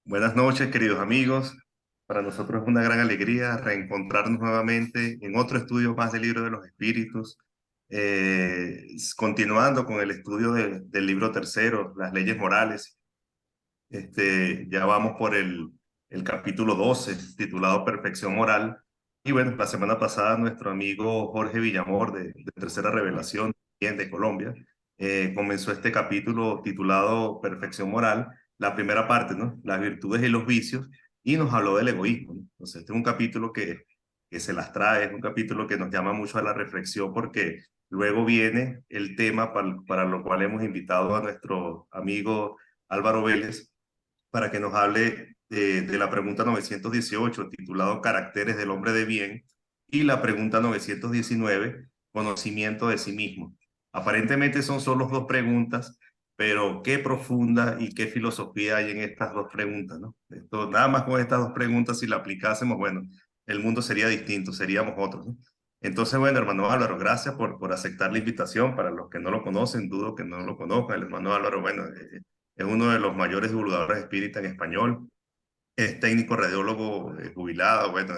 Buenas noches, queridos amigos. Para nosotros es una gran alegría reencontrarnos nuevamente en otro estudio más del Libro de los Espíritus, continuando con el estudio del libro tercero, las leyes morales. Ya vamos por el capítulo 12, titulado Perfección Moral. Y bueno, la semana pasada nuestro amigo Jorge Villamor de Tercera Revelación, bien de Colombia, comenzó este capítulo titulado Perfección Moral, la primera parte, ¿no? Las virtudes y los vicios, y nos habló del egoísmo, ¿no? Entonces, este es un capítulo que se las trae, es un capítulo que nos llama mucho a la reflexión porque luego viene el tema para lo cual hemos invitado a nuestro amigo Álvaro Vélez para que nos hable de la pregunta 918, titulado Caracteres del hombre de bien, y la pregunta 919, Conocimiento de sí mismo. Aparentemente son solo dos preguntas, pero qué profunda y qué filosofía hay en estas dos preguntas, ¿no? Esto, nada más con estas dos preguntas, si la aplicásemos, bueno, el mundo sería distinto, seríamos otros, ¿no? Entonces, bueno, hermano Álvaro, gracias por aceptar la invitación. Para los que no lo conocen, dudo que no lo conozcan. El hermano Álvaro, bueno, es uno de los mayores divulgadores espíritas en español. Es técnico radiólogo jubilado, bueno,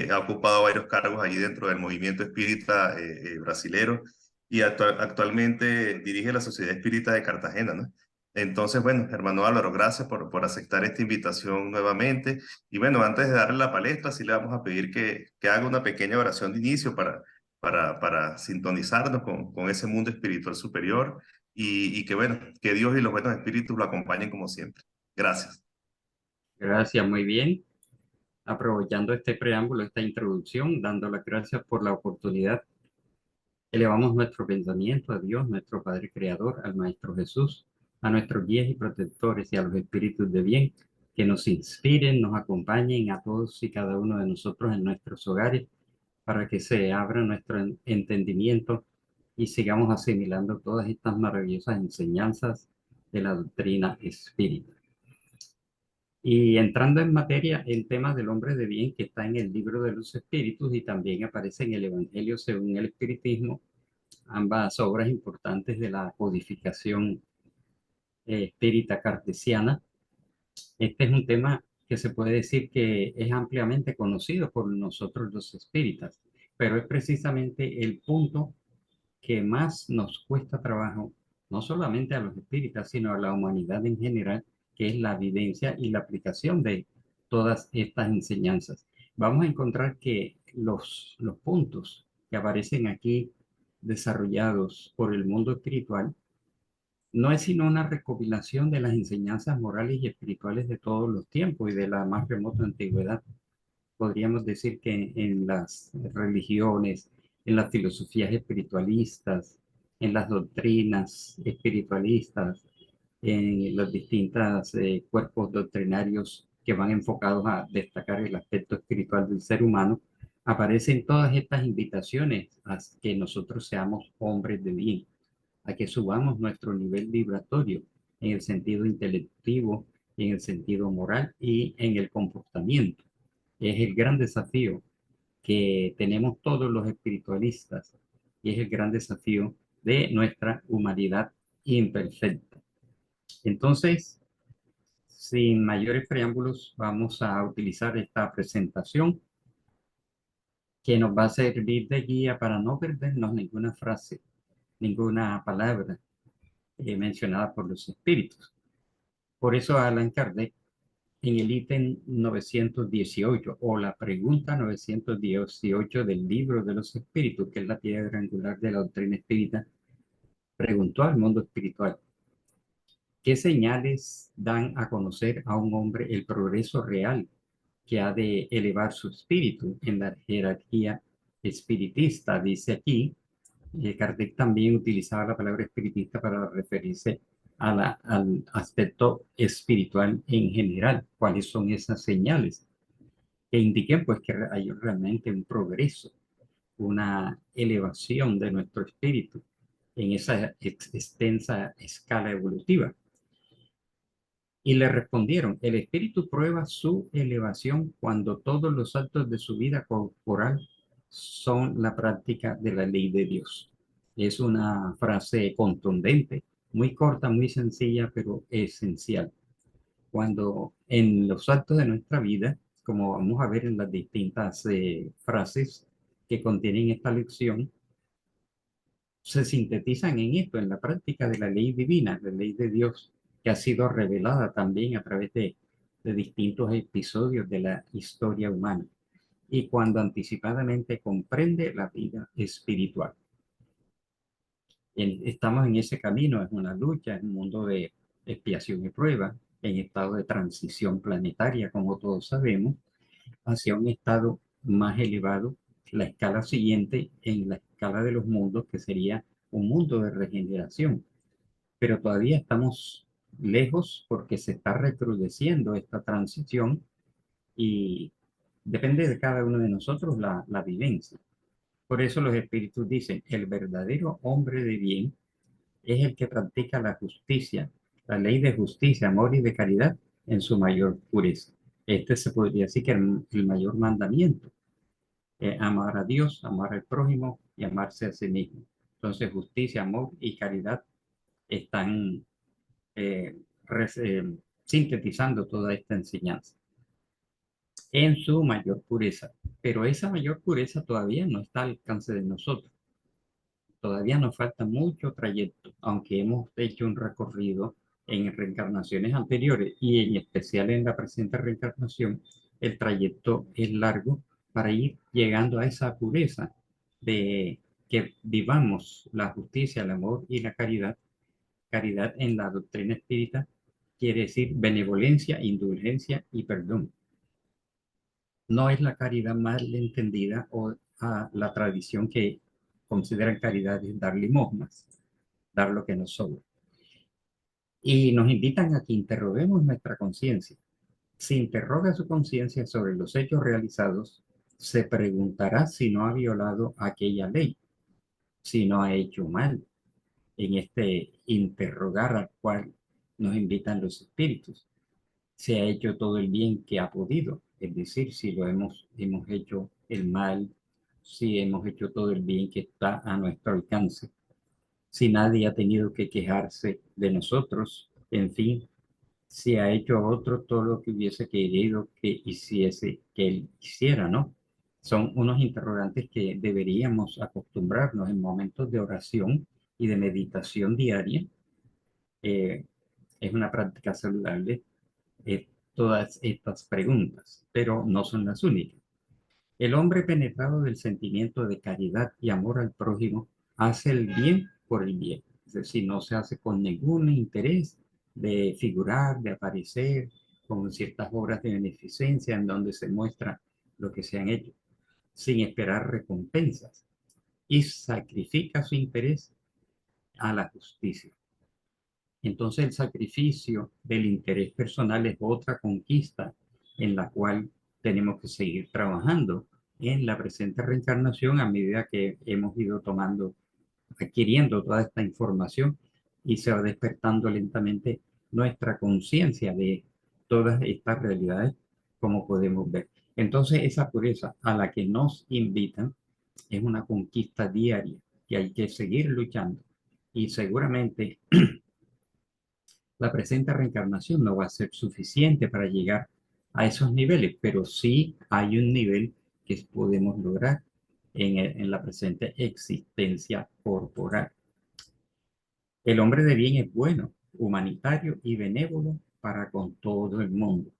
ha ocupado varios cargos allí dentro del movimiento espírita brasilero y actualmente dirige la Sociedad Espírita de Cartagena, ¿no? Entonces, bueno, hermano Álvaro, gracias por aceptar esta invitación nuevamente. Y bueno, antes de darle la palestra, sí le vamos a pedir que haga una pequeña oración de inicio para sintonizarnos con ese mundo espiritual superior y que, bueno, que Dios y los buenos espíritus lo acompañen como siempre. Gracias. Gracias, muy bien. Aprovechando este preámbulo, esta introducción, dando las gracias por la oportunidad, elevamos nuestro pensamiento a Dios, nuestro Padre Creador, al Maestro Jesús, a nuestros guías y protectores y a los espíritus de bien que nos inspiren, nos acompañen a todos y cada uno de nosotros en nuestros hogares para que se abra nuestro entendimiento y sigamos asimilando todas estas maravillosas enseñanzas de la doctrina espírita. Y entrando en materia, el tema del hombre de bien que está en el libro de los espíritus y también aparece en el Evangelio según el espiritismo, ambas obras importantes de la codificación espírita cartesiana. Este es un tema que se puede decir que es ampliamente conocido por nosotros los espíritas, pero es precisamente el punto que más nos cuesta trabajo, no solamente a los espíritas, sino a la humanidad en general, que es la vivencia y la aplicación de todas estas enseñanzas. Vamos a encontrar que los puntos que aparecen aquí desarrollados por el mundo espiritual no es sino una recopilación de las enseñanzas morales y espirituales de todos los tiempos y de la más remota antigüedad. Podríamos decir que en las religiones, en las filosofías espiritualistas, en las doctrinas espiritualistas, en los distintos cuerpos doctrinarios que van enfocados a destacar el aspecto espiritual del ser humano, aparecen todas estas invitaciones a que nosotros seamos hombres de bien, a que subamos nuestro nivel vibratorio en el sentido intelectivo, en el sentido moral y en el comportamiento. Es el gran desafío que tenemos todos los espiritualistas y es el gran desafío de nuestra humanidad imperfecta. Entonces, sin mayores preámbulos, vamos a utilizar esta presentación que nos va a servir de guía para no perdernos ninguna frase, ninguna palabra mencionada por los espíritus. Por eso Allan Kardec, en el ítem 918 o la pregunta 918 del libro de los espíritus, que es la piedra angular de la doctrina espírita, preguntó al mundo espiritual: ¿qué señales dan a conocer a un hombre el progreso real que ha de elevar su espíritu en la jerarquía espiritista? Dice aquí, Kardec también utilizaba la palabra espiritista para referirse al aspecto espiritual en general. ¿Cuáles son esas señales que indiquen pues que hay realmente un progreso, una elevación de nuestro espíritu en esa extensa escala evolutiva? Y le respondieron: el espíritu prueba su elevación cuando todos los actos de su vida corporal son la práctica de la ley de Dios. Es una frase contundente, muy corta, muy sencilla, pero esencial. cuando en los actos de nuestra vida, como vamos a ver en las distintas frases que contienen esta lección, se sintetizan en esto, en la práctica de la ley divina, la ley de Dios, que ha sido revelada también a través de distintos episodios de la historia humana, y cuando anticipadamente comprende la vida espiritual. Estamos en ese camino, es una lucha, es un mundo de expiación y prueba, en estado de transición planetaria, como todos sabemos, hacia un estado más elevado, la escala siguiente en la escala de los mundos, que sería un mundo de regeneración. Pero todavía estamos lejos porque se está recrudeciendo esta transición y depende de cada uno de nosotros la vivencia. Por eso los espíritus dicen, el verdadero hombre de bien es el que practica la justicia, la ley de justicia, amor y de caridad en su mayor pureza. Este se podría decir que es el mayor mandamiento, amar a Dios, amar al prójimo y amarse a sí mismo. Entonces, justicia, amor y caridad están eh, sintetizando toda esta enseñanza en su mayor pureza. Pero esa mayor pureza todavía no está al alcance de nosotros. Todavía nos falta mucho trayecto, aunque hemos hecho un recorrido en reencarnaciones anteriores y en especial en la presente reencarnación, el trayecto es largo para ir llegando a esa pureza de que vivamos la justicia, el amor y la caridad. Caridad en la doctrina espírita quiere decir benevolencia, indulgencia y perdón. No es la caridad mal entendida o la tradición que consideran caridad es dar limosnas, dar lo que nos sobra. Y nos invitan a que interroguemos nuestra conciencia. Si interroga su conciencia sobre los hechos realizados, se preguntará si no ha violado aquella ley, si no ha hecho mal, en este interrogar al cual nos invitan los espíritus. Se ha hecho todo el bien que ha podido, es decir, si hemos hecho el mal, si hemos hecho todo el bien que está a nuestro alcance, si nadie ha tenido que quejarse de nosotros, en fin, si ha hecho a otro todo lo que hubiese querido que hiciese, que él hiciera, ¿no? Son unos interrogantes que deberíamos acostumbrarnos en momentos de oración y de meditación diaria. Eh, es una práctica saludable todas estas preguntas, pero no son las únicas. El hombre penetrado del sentimiento de caridad y amor al prójimo hace el bien por el bien, es decir, no se hace con ningún interés de figurar, de aparecer, con ciertas obras de beneficencia en donde se muestra lo que se han hecho, sin esperar recompensas, y sacrifica su interés a la justicia. Entonces el sacrificio del interés personal es otra conquista en la cual tenemos que seguir trabajando en la presente reencarnación a medida que hemos ido adquiriendo toda esta información y se va despertando lentamente nuestra conciencia de todas estas realidades, como podemos ver. Entonces esa pureza a la que nos invitan es una conquista diaria y hay que seguir luchando. Y seguramente la presente reencarnación no va a ser suficiente para llegar a esos niveles, pero sí hay un nivel que podemos lograr en la presente existencia corporal. El hombre de bien es bueno, humanitario y benévolo para con todo el mundo.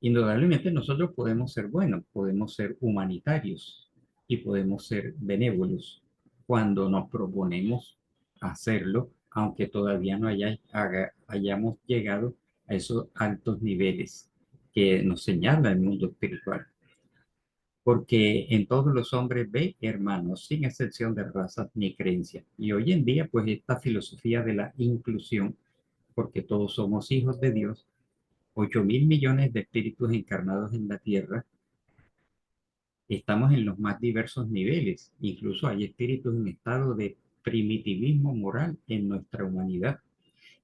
Indudablemente nosotros podemos ser buenos, podemos ser humanitarios y podemos ser benévolos cuando nos proponemos hacerlo, aunque todavía no hayamos llegado a esos altos niveles que nos señala el mundo espiritual. Porque en todos los hombres ve hermanos, sin excepción de razas ni creencias. Y hoy en día, pues esta filosofía de la inclusión, porque todos somos hijos de Dios, 8.000 millones de espíritus encarnados en la tierra, estamos en los más diversos niveles. Incluso hay espíritus en estado de primitivismo moral en nuestra humanidad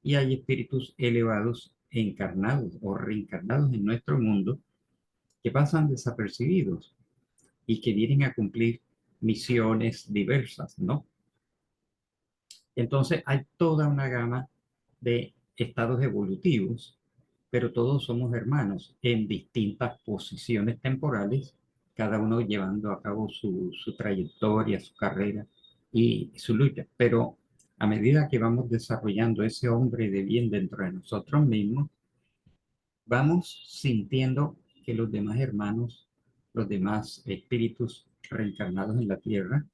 y hay espíritus elevados encarnados o reencarnados en nuestro mundo que pasan desapercibidos y que vienen a cumplir misiones diversas, ¿no? Entonces hay toda una gama de estados evolutivos pero todos somos hermanos en distintas posiciones temporales, cada uno llevando a cabo su trayectoria, su carrera y su lucha. Pero a medida que vamos desarrollando ese hombre de bien dentro de nosotros mismos, vamos sintiendo que los demás hermanos, los demás espíritus reencarnados en la tierra,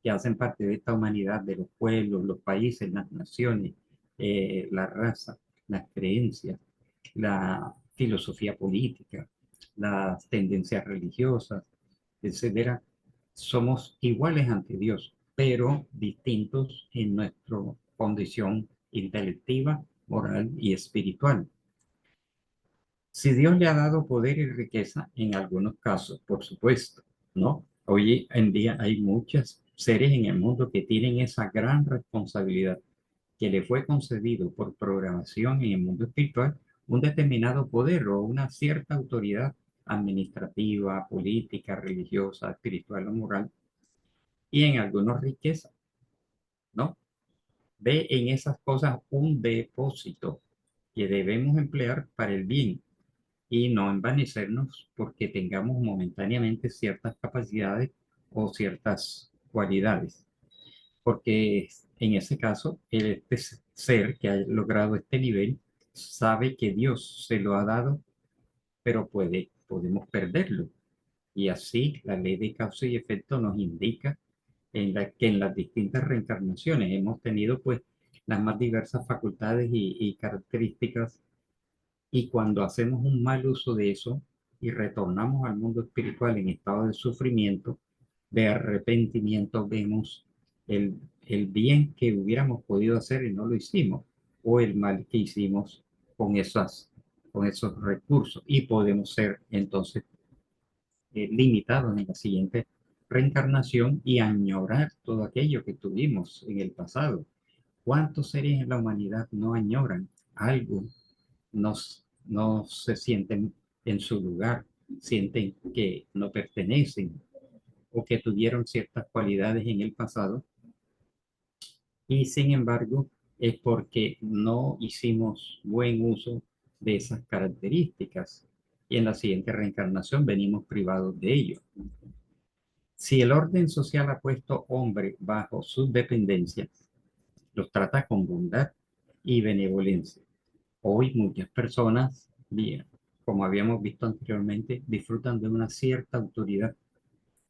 que hacen parte de esta humanidad, de los pueblos, los países, las naciones, la raza, las creencias, la filosofía política, las tendencias religiosas, etcétera, somos iguales ante Dios, pero distintos en nuestra condición intelectiva, moral y espiritual. Si Dios le ha dado poder y riqueza, en algunos casos, por supuesto, ¿no? Hoy en día hay muchos seres en el mundo que tienen esa gran responsabilidad que le fue concedido por programación en el mundo espiritual, un determinado poder o una cierta autoridad administrativa, política, religiosa, espiritual o moral, y en algunos riqueza, ¿no? Ve en esas cosas un depósito que debemos emplear para el bien y no envanecernos porque tengamos momentáneamente ciertas capacidades o ciertas cualidades. Porque en ese caso, este ser que ha logrado este nivel sabe que Dios se lo ha dado, pero podemos perderlo. Y así la ley de causa y efecto nos indica que en las distintas reencarnaciones hemos tenido pues las más diversas facultades y características, y cuando hacemos un mal uso de eso y retornamos al mundo espiritual en estado de sufrimiento, de arrepentimiento, vemos el, el bien que hubiéramos podido hacer y no lo hicimos, o el mal que hicimos con con esos recursos, y podemos ser entonces limitados en la siguiente reencarnación y añorar todo aquello que tuvimos en el pasado. ¿Cuántos seres en la humanidad no añoran algo, no se sienten en su lugar, sienten que no pertenecen o que tuvieron ciertas cualidades en el pasado, y sin embargo es porque no hicimos buen uso de esas características y en la siguiente reencarnación venimos privados de ello? Si el orden social ha puesto hombre bajo sus dependencias, los trata con bondad y benevolencia. Hoy muchas personas, bien, como habíamos visto anteriormente, disfrutan de una cierta autoridad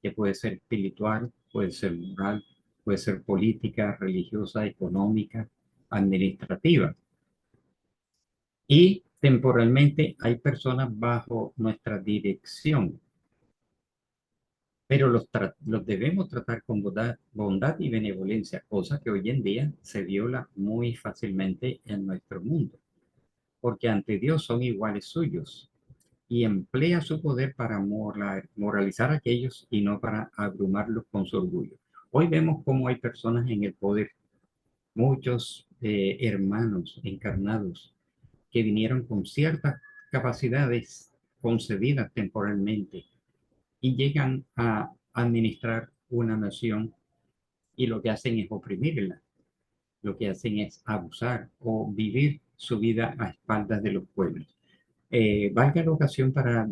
que puede ser espiritual, puede ser moral, puede ser política, religiosa, económica, administrativa. Y temporalmente hay personas bajo nuestra dirección, pero los debemos tratar con bondad y benevolencia, cosa que hoy en día se viola muy fácilmente en nuestro mundo, porque ante Dios son iguales suyos y emplea su poder para moralizar a aquellos y no para abrumarlos con su orgullo. Hoy vemos cómo hay personas en el poder, muchos hermanos encarnados que vinieron con ciertas capacidades concedidas temporalmente y llegan a administrar una nación, y lo que hacen es oprimirla, lo que hacen es abusar o vivir su vida a espaldas de los pueblos. Valga la ocasión para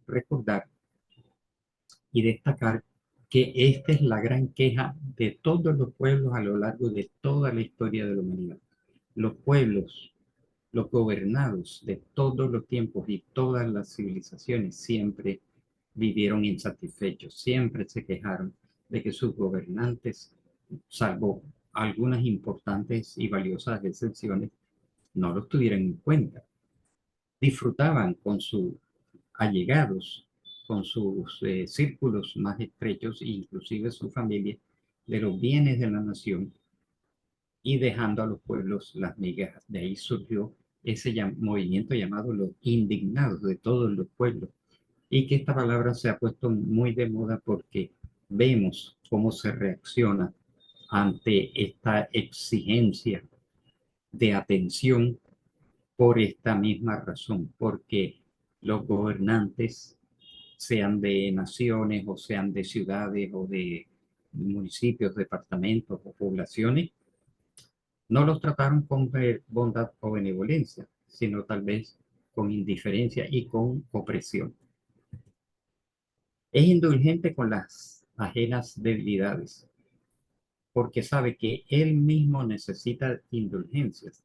recordar y destacar que esta es la gran queja de todos los pueblos a lo largo de toda la historia de la humanidad. Los pueblos, los gobernados de todos los tiempos y todas las civilizaciones siempre vivieron insatisfechos, siempre se quejaron de que sus gobernantes, salvo algunas importantes y valiosas excepciones, no los tuvieran en cuenta. Disfrutaban con sus allegados, con sus círculos más estrechos, inclusive su familia, de los bienes de la nación, y dejando a los pueblos las migajas. De ahí surgió ese movimiento llamado los indignados de todos los pueblos, y que esta palabra se ha puesto muy de moda porque vemos cómo se reacciona ante esta exigencia de atención por esta misma razón, porque los gobernantes, sean de naciones o sean de ciudades o de municipios, departamentos o poblaciones, no los trataron con bondad o benevolencia, sino tal vez con indiferencia y con opresión. Es indulgente con las ajenas debilidades, porque sabe que él mismo necesita indulgencias.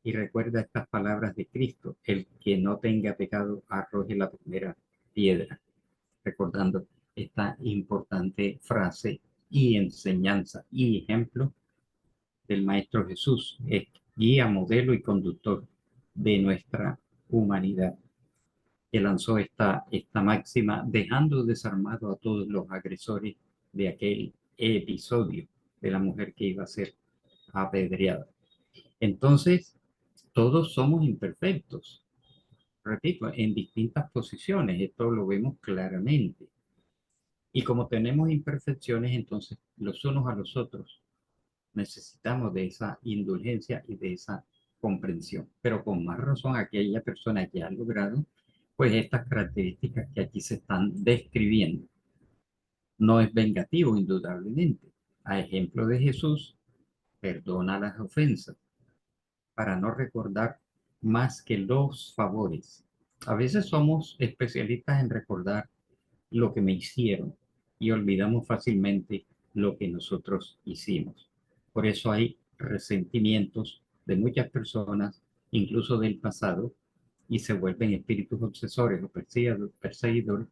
Y recuerda estas palabras de Cristo: el que no tenga pecado arroje la primera piedra, recordando esta importante frase y enseñanza y ejemplo del Maestro Jesús, es guía, modelo y conductor de nuestra humanidad, que lanzó esta máxima, dejando desarmado a todos los agresores de aquel episodio de la mujer que iba a ser apedreada. Entonces, todos somos imperfectos, repito, en distintas posiciones, esto lo vemos claramente. Y como tenemos imperfecciones, entonces los unos a los otros necesitamos de esa indulgencia y de esa comprensión. Pero con más razón aquella persona que ha logrado, pues estas características que aquí se están describiendo. No es vengativo, indudablemente. A ejemplo de Jesús, perdona las ofensas para no recordar más que los favores. A veces somos especialistas en recordar lo que me hicieron y olvidamos fácilmente lo que nosotros hicimos. Por eso hay resentimientos de muchas personas, incluso del pasado, y se vuelven espíritus obsesores o perseguidores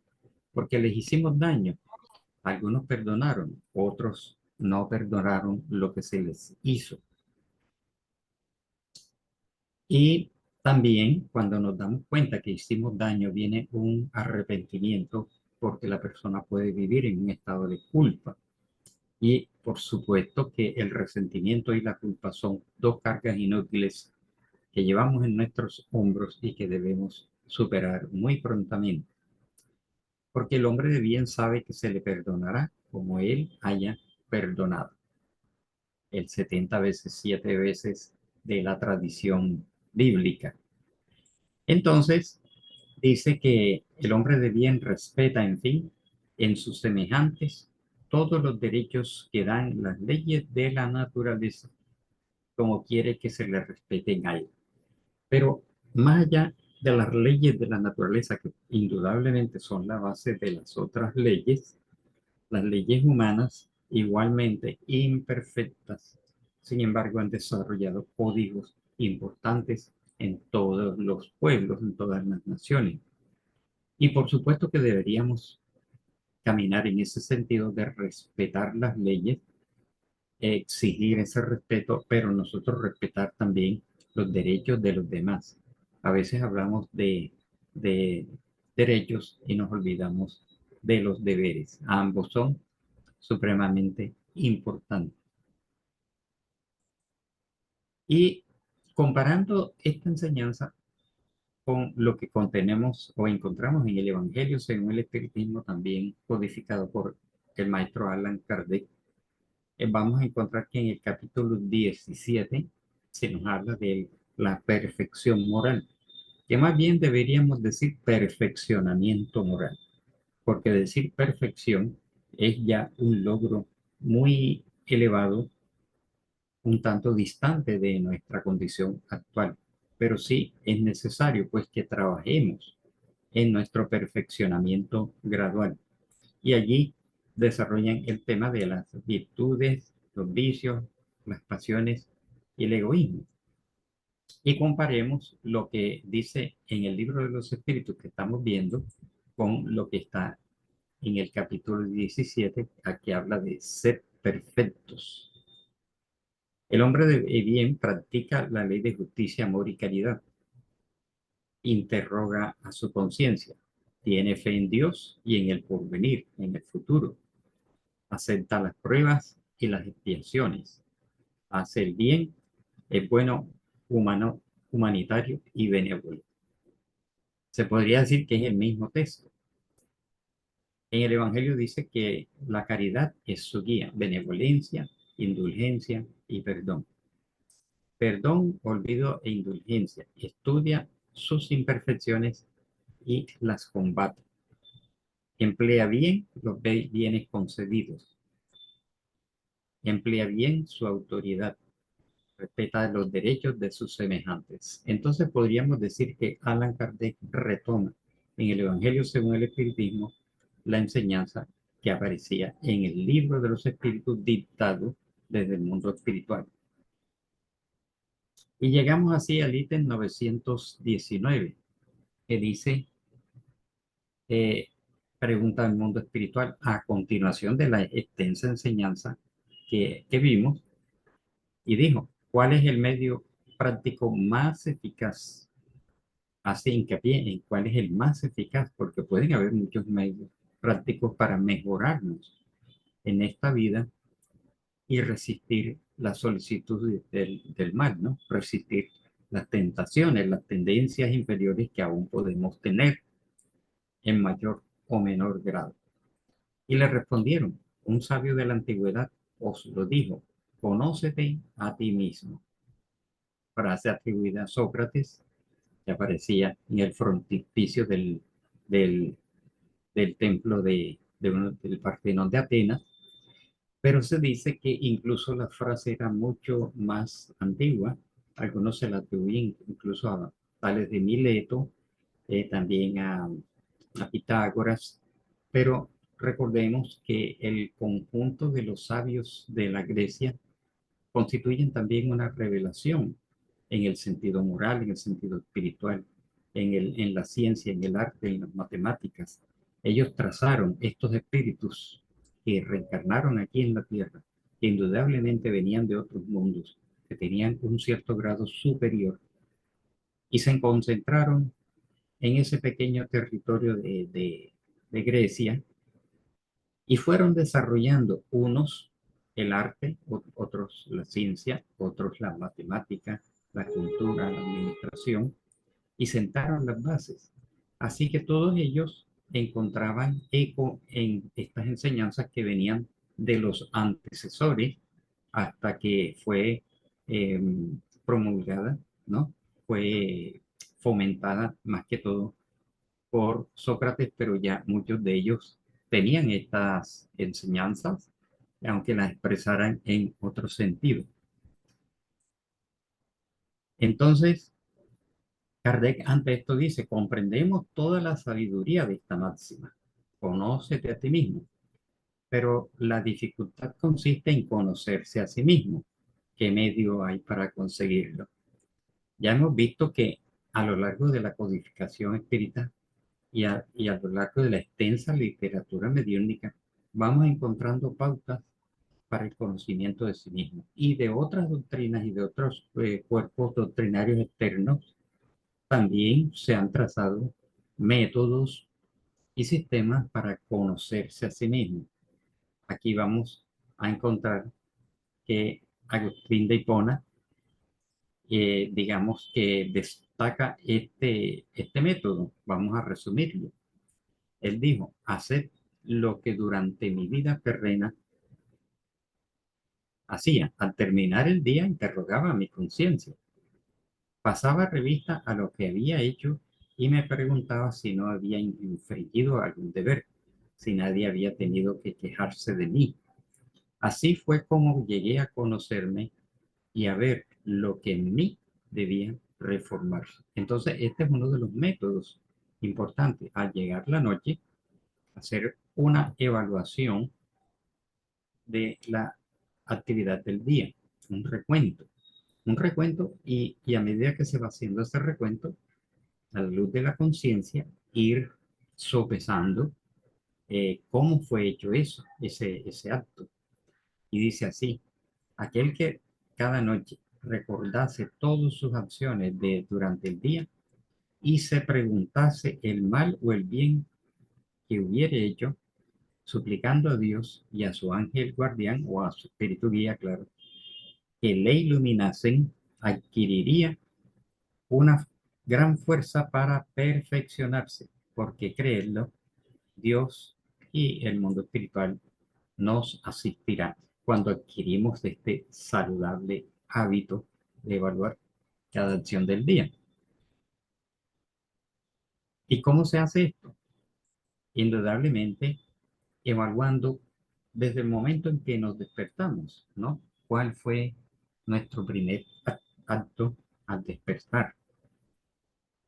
porque les hicimos daño. Algunos perdonaron, otros no perdonaron lo que se les hizo. Y también cuando nos damos cuenta que hicimos daño, viene un arrepentimiento porque la persona puede vivir en un estado de culpa. Y por supuesto que el resentimiento y la culpa son dos cargas inútiles que llevamos en nuestros hombros y que debemos superar muy prontamente. Porque el hombre de bien sabe que se le perdonará como él haya perdonado. El 70 veces, 7 veces de la tradición bíblica. Entonces, dice que el hombre de bien respeta, en fin, en sus semejantes todos los derechos que dan las leyes de la naturaleza, como quiere que se le respeten a él. Pero más allá de las leyes de la naturaleza, que indudablemente son la base de las otras leyes, las leyes humanas, igualmente imperfectas, sin embargo, han desarrollado códigos importantes en todos los pueblos, en todas las naciones. Y por supuesto que deberíamos caminar en ese sentido de respetar las leyes, exigir ese respeto, pero nosotros respetar también los derechos de los demás. A veces hablamos de derechos y nos olvidamos de los deberes. Ambos son supremamente importantes. Y comparando esta enseñanza con lo que contenemos o encontramos en el Evangelio según el Espiritismo, también codificado por el maestro Allan Kardec, vamos a encontrar que en el capítulo 17 se nos habla de la perfección moral, que más bien deberíamos decir perfeccionamiento moral, porque decir perfección es ya un logro muy elevado, un tanto distante de nuestra condición actual, pero sí es necesario pues que trabajemos en nuestro perfeccionamiento gradual. Y allí desarrollan el tema de las virtudes, los vicios, las pasiones y el egoísmo. Y comparemos lo que dice en el libro de los espíritus que estamos viendo con lo que está en el capítulo 17, aquí habla de ser perfectos. El hombre de bien practica la ley de justicia, amor y caridad. Interroga a su conciencia. Tiene fe en Dios y en el porvenir, en el futuro. Acepta las pruebas y las expiaciones. Hace el bien, es bueno, humano, humanitario y benévolo. Se podría decir que es el mismo texto. En el Evangelio dice que la caridad es su guía, benevolencia, indulgencia y perdón. Perdón, olvido e indulgencia. Estudia sus imperfecciones y las combate. Emplea bien los bienes concedidos. Emplea bien su autoridad. respeta los derechos de sus semejantes. Entonces podríamos decir que Allan Kardec retoma en el Evangelio según el Espiritismo la enseñanza que aparecía en el libro de los espíritus dictado desde el mundo espiritual. Y llegamos así al ítem 919, que dice, eh, pregunta del mundo espiritual, a continuación de la extensa enseñanza que vimos, y dijo, ¿cuál es el medio práctico más eficaz? Hace hincapié en cuál es el más eficaz, porque pueden haber muchos medios prácticos para mejorarnos en esta vida y resistir la solicitud del mal, ¿no? Resistir las tentaciones, las tendencias inferiores que aún podemos tener en mayor o menor grado. Y le respondieron, un sabio de la antigüedad os lo dijo, conócete a ti mismo. Frase atribuida a Sócrates, que aparecía en el frontispicio del, del templo del Partenón de Atenas, pero se dice que incluso la frase era mucho más antigua. Algunos se la atribuyen incluso a Tales de Mileto, también a Pitágoras, pero recordemos que el conjunto de los sabios de la Grecia constituyen también una revelación en el sentido moral, en el sentido espiritual, en la ciencia, en el arte, en las matemáticas. Ellos trazaron estos espíritus que reencarnaron aquí en la Tierra, que indudablemente venían de otros mundos, que tenían un cierto grado superior, y se concentraron en ese pequeño territorio de Grecia y fueron desarrollando unos el arte, otros la ciencia, otros la matemática, la cultura, la administración, y sentaron las bases. Así que todos ellos encontraban eco en estas enseñanzas que venían de los antecesores hasta que fue eh, promulgada, ¿no? Fue fomentada más que todo por Sócrates, pero ya muchos de ellos tenían estas enseñanzas, aunque las expresaran en otro sentido. Entonces, Kardec ante esto dice, comprendemos toda la sabiduría de esta máxima, conócete a ti mismo, pero la dificultad consiste en conocerse a sí mismo. ¿Qué medio hay para conseguirlo? Ya hemos visto que a lo largo de la codificación espírita y a lo largo de la extensa literatura mediúnica, vamos encontrando pautas para el conocimiento de sí mismo y de otras doctrinas y de otros cuerpos doctrinarios externos. También se han trazado métodos y sistemas para conocerse a sí mismo. Aquí vamos a encontrar que Agustín de Hipona, digamos que destaca este método. Vamos a resumirlo. Él dijo, haced lo que durante mi vida terrena hacía. Al terminar el día interrogaba a mi conciencia. Pasaba revista a lo que había hecho y me preguntaba si no había infringido algún deber, si nadie había tenido que quejarse de mí. Así fue como llegué a conocerme y a ver lo que en mí debía reformarse. Entonces, este es uno de los métodos importantes. Al llegar la noche, hacer una evaluación de la actividad del día, un recuento y a medida que se va haciendo ese recuento, a la luz de la conciencia, ir sopesando cómo fue hecho eso, ese acto. Y dice así, aquel que cada noche recordase todas sus acciones durante el día y se preguntase el mal o el bien que hubiere hecho, suplicando a Dios y a su ángel guardián o a su espíritu guía, claro, que le iluminasen, adquiriría una gran fuerza para perfeccionarse, porque creerlo, Dios y el mundo espiritual nos asistirá cuando adquirimos este saludable hábito de evaluar cada acción del día. ¿Y cómo se hace esto? Indudablemente evaluando desde el momento en que nos despertamos, ¿no? ¿Cuál fue nuestro primer acto al despertar.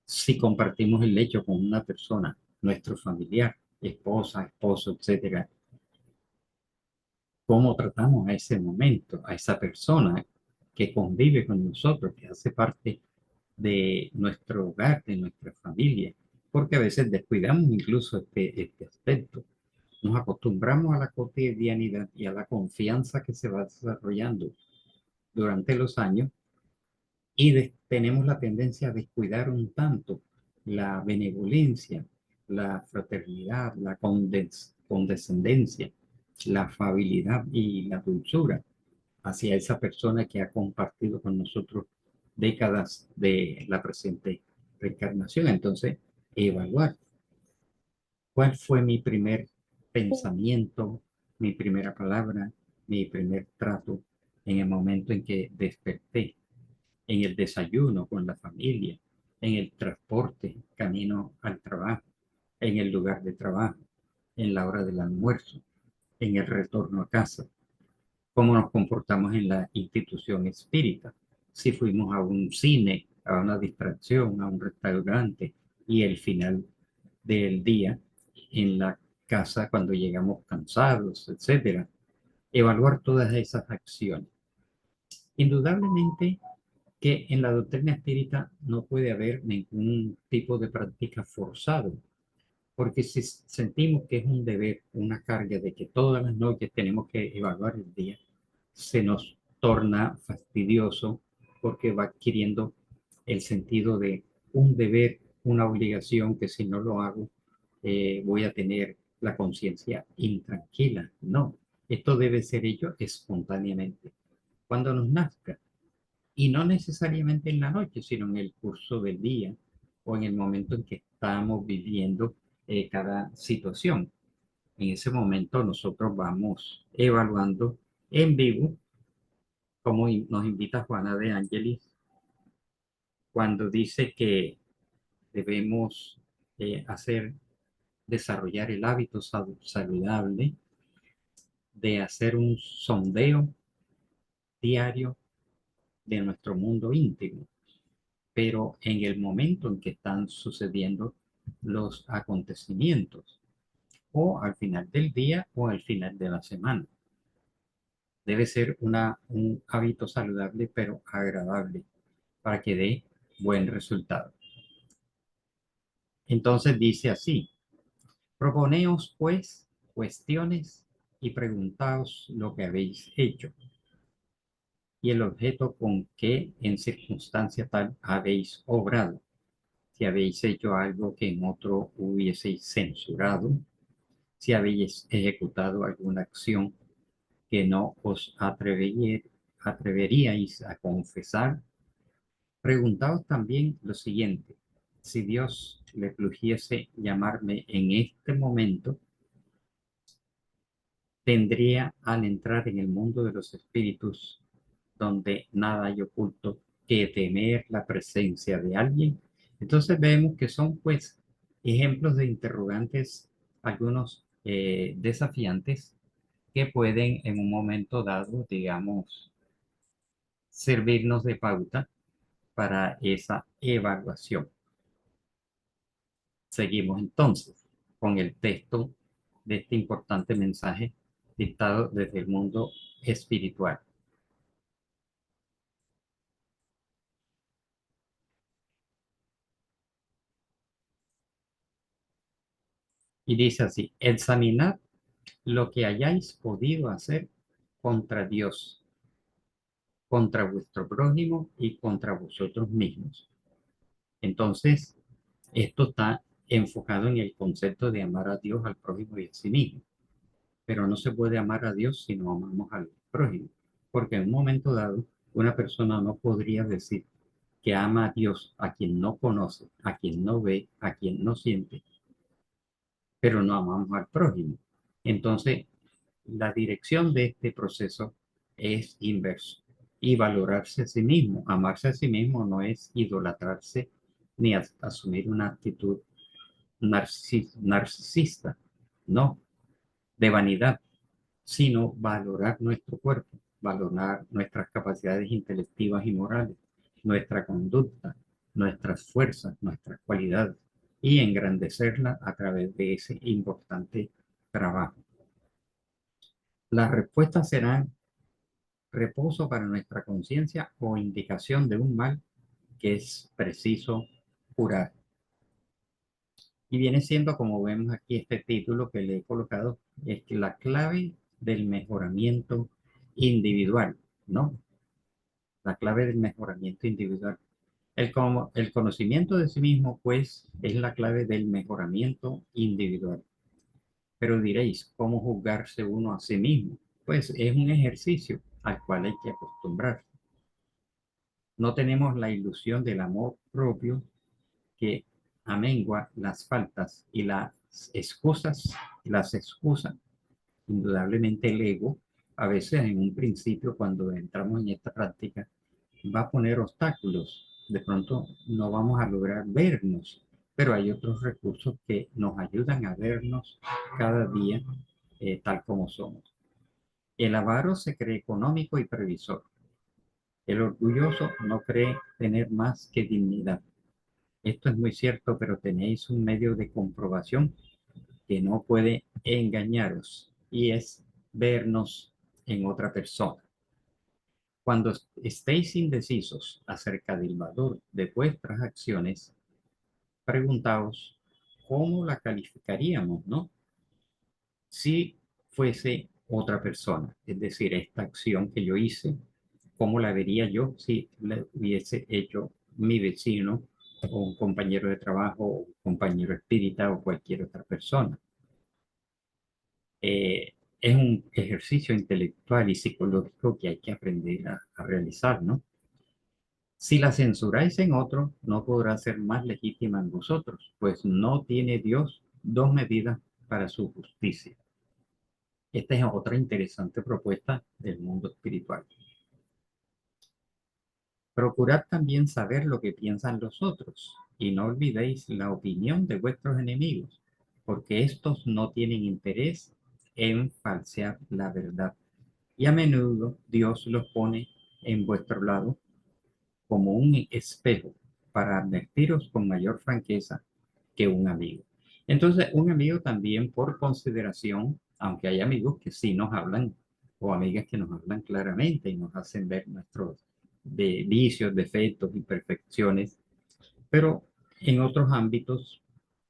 Si compartimos el lecho con una persona, nuestro familiar, esposa, esposo, etcétera, ¿cómo tratamos a ese momento, a esa persona que convive con nosotros, que hace parte de nuestro hogar, de nuestra familia? Porque a veces descuidamos incluso este aspecto. Nos acostumbramos a la cotidianidad y a la confianza que se va desarrollando durante los años y tenemos la tendencia a descuidar un tanto la benevolencia, la fraternidad, la condescendencia, la afabilidad y la dulzura hacia esa persona que ha compartido con nosotros décadas de la presente reencarnación. Entonces, evaluar cuál fue mi primer pensamiento, mi primera palabra, mi primer trato en el momento en que desperté, en el desayuno con la familia, en el transporte, camino al trabajo, en el lugar de trabajo, en la hora del almuerzo, en el retorno a casa, cómo nos comportamos en la institución espírita, si fuimos a un cine, a una distracción, a un restaurante y el final del día en la casa cuando llegamos cansados, etcétera. Evaluar todas esas acciones. Indudablemente que en la doctrina espírita no puede haber ningún tipo de práctica forzado, porque si sentimos que es un deber, una carga de que todas las noches tenemos que evaluar el día, se nos torna fastidioso porque va adquiriendo el sentido de un deber, una obligación que si no lo hago voy a tener la conciencia intranquila. No, esto debe ser hecho espontáneamente, cuando nos nazca. Y no necesariamente en la noche, sino en el curso del día o en el momento en que estamos viviendo cada situación. En ese momento nosotros vamos evaluando en vivo, como nos invita Juana de Ángelis, cuando dice que debemos desarrollar el hábito saludable de hacer un sondeo diario de nuestro mundo íntimo, pero en el momento en que están sucediendo los acontecimientos, o al final del día o al final de la semana. Debe ser un hábito saludable, pero agradable, para que dé buen resultado. Entonces dice así: proponeos pues cuestiones y preguntaos lo que habéis hecho y el objeto con que en circunstancia tal habéis obrado, si habéis hecho algo que en otro hubieseis censurado, si habéis ejecutado alguna acción que no os atreveríais a confesar. Preguntaos también lo siguiente: si Dios le plugiese llamarme en este momento, tendría al entrar en el mundo de los espíritus, donde nada hay oculto, que temer la presencia de alguien. Entonces vemos que son pues ejemplos de interrogantes, algunos desafiantes, que pueden en un momento dado, digamos, servirnos de pauta para esa evaluación. Seguimos entonces con el texto de este importante mensaje dictado desde el mundo espiritual. Y dice así: examinad lo que hayáis podido hacer contra Dios, contra vuestro prójimo y contra vosotros mismos. Entonces, esto está enfocado en el concepto de amar a Dios, al prójimo y a sí mismo. Pero no se puede amar a Dios si no amamos al prójimo, porque en un momento dado una persona no podría decir que ama a Dios a quien no conoce, a quien no ve, a quien no siente, pero no amamos al prójimo. Entonces, la dirección de este proceso es inverso y valorarse a sí mismo. Amarse a sí mismo no es idolatrarse ni asumir una actitud narcisista, no, de vanidad, sino valorar nuestro cuerpo, valorar nuestras capacidades intelectivas y morales, nuestra conducta, nuestras fuerzas, nuestras cualidades y engrandecerla a través de ese importante trabajo. Las respuestas serán reposo para nuestra conciencia o indicación de un mal que es preciso curar. Y viene siendo, como vemos aquí, este título que le he colocado, es la clave del mejoramiento individual, ¿no? La clave del mejoramiento individual. El conocimiento de sí mismo, pues, es la clave del mejoramiento individual. Pero diréis, ¿cómo juzgarse uno a sí mismo? Pues es un ejercicio al cual hay que acostumbrarse. No tenemos la ilusión del amor propio que amengua las faltas y las excusas. Indudablemente el ego, a veces en un principio cuando entramos en esta práctica, va a poner obstáculos. De pronto no vamos a lograr vernos, pero hay otros recursos que nos ayudan a vernos cada día tal como somos. El avaro se cree económico y previsor. El orgulloso no cree tener más que dignidad. Esto es muy cierto, pero tenéis un medio de comprobación que no puede engañaros y es vernos en otra persona. Cuando estéis indecisos acerca del valor de vuestras acciones, preguntaos cómo la calificaríamos, ¿no? Si fuese otra persona, es decir, esta acción que yo hice, ¿cómo la vería yo si la hubiese hecho mi vecino o un compañero de trabajo o un compañero espírita o cualquier otra persona? Es un ejercicio intelectual y psicológico que hay que aprender a realizar, ¿no? Si la censuráis en otro, no podrá ser más legítima en vosotros, pues no tiene Dios dos medidas para su justicia. Esta es otra interesante propuesta del mundo espiritual. Procurad también saber lo que piensan los otros, y no olvidéis la opinión de vuestros enemigos, porque estos no tienen interés en falsear la verdad. Y a menudo Dios los pone en vuestro lado como un espejo para advertiros con mayor franqueza que un amigo. Entonces, un amigo también por consideración, aunque hay amigos que sí nos hablan o amigas que nos hablan claramente y nos hacen ver nuestros vicios, defectos, imperfecciones, pero en otros ámbitos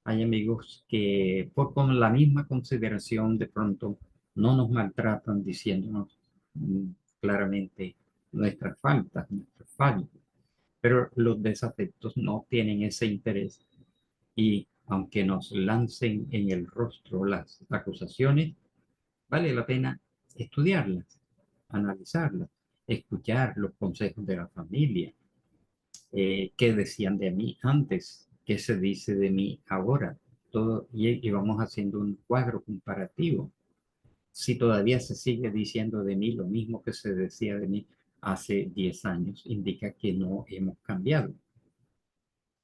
hay amigos que por con la misma consideración de pronto no nos maltratan diciéndonos mm, claramente nuestras faltas, nuestros fallos, pero los desafectos no tienen ese interés y aunque nos lancen en el rostro las acusaciones, vale la pena estudiarlas, analizarlas, escuchar los consejos de la familia, qué decían de mí antes, qué se dice de mí ahora, todo, y vamos haciendo un cuadro comparativo. Si todavía se sigue diciendo de mí lo mismo que se decía de mí hace 10 años, indica que no hemos cambiado.